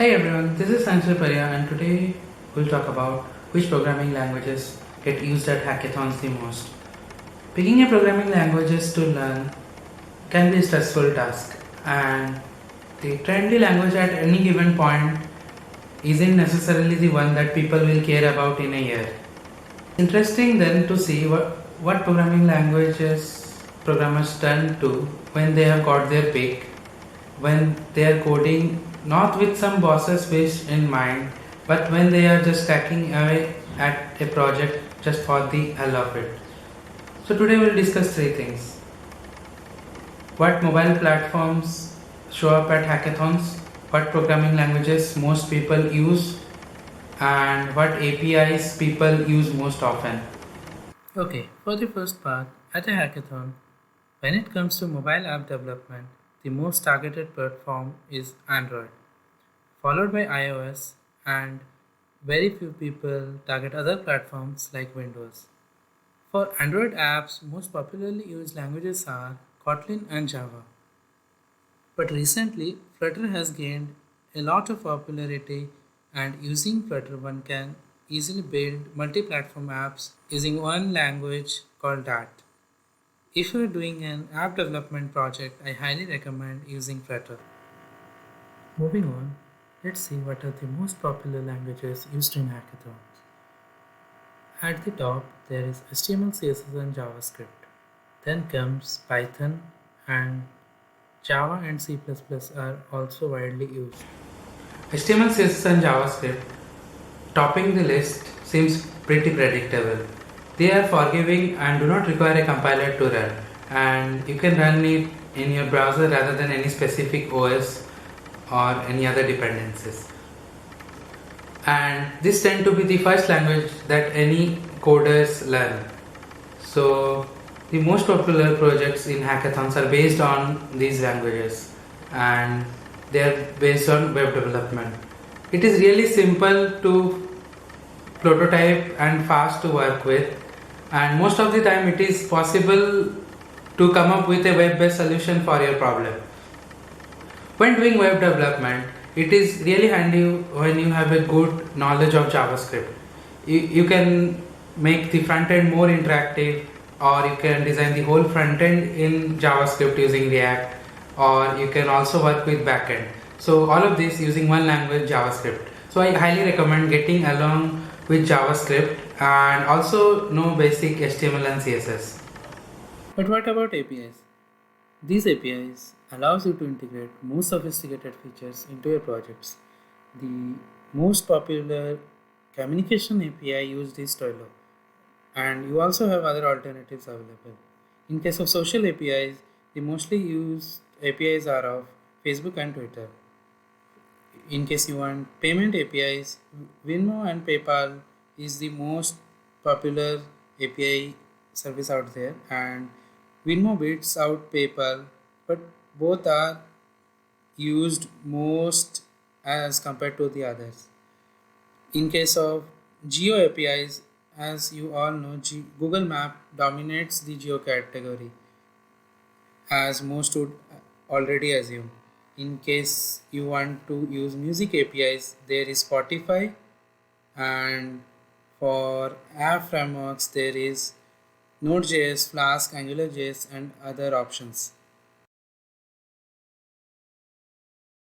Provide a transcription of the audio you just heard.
Hey everyone, this is Sanjay Parya and today we'll talk about which programming languages get used at hackathons the most. Picking a programming languages to learn can be a stressful task and the trendy language at any given point isn't necessarily the one that people will care about in a year. Interesting then to see what programming languages programmers turn to when they have got their pick, when they are coding not with some boss's wish in mind, but when they are just cracking away at a project just for the hell of it. So today we'll discuss three things. What mobile platforms show up at hackathons, what programming languages most people use, and what APIs people use most often. Okay, for the first part, at a hackathon, when it comes to mobile app development, the most targeted platform is Android, followed by iOS, and very few people target other platforms like Windows. For Android apps, most popularly used languages are Kotlin and Java. But recently, Flutter has gained a lot of popularity, and using Flutter, one can easily build multi platform apps using one language called Dart. If you are doing an app development project, I highly recommend using Flutter. Moving on, let's see what are the most popular languages used in hackathons. At the top, there is HTML, CSS, and JavaScript. Then comes Python, and Java and C++ are also widely used. HTML, CSS, and JavaScript topping the list seems pretty predictable. They are forgiving and do not require a compiler to run, and you can run it in your browser rather than any specific OS or any other dependencies. And this tend to be the first language that any coders learn. So the most popular projects in hackathons are based on these languages and they are based on web development. It is really simple to prototype and fast to work with, and most of the time it is possible to come up with a web-based solution for your problem. When doing web development, it is really handy when you have a good knowledge of JavaScript. You can make the front end more interactive, or you can design the whole front end in JavaScript using React, or you can also work with backend. So all of this using one language, JavaScript. So I highly recommend getting along with JavaScript and also know basic HTML and CSS. But what about APIs? These APIs allows you to integrate more sophisticated features into your projects. The most popular communication API used is Twilio, and you also have other alternatives available. In case of social APIs, the mostly used APIs are of Facebook and Twitter. In case you want payment APIs, Venmo and PayPal is the most popular API service out there, and Venmo beats out PayPal, but both are used most as compared to the others. In case of Geo APIs, as you all know, Google Map dominates the geo category, as most would already assume. In case you want to use music APIs, there is Spotify, and for app frameworks, there is Node.js, Flask, AngularJS, and other options.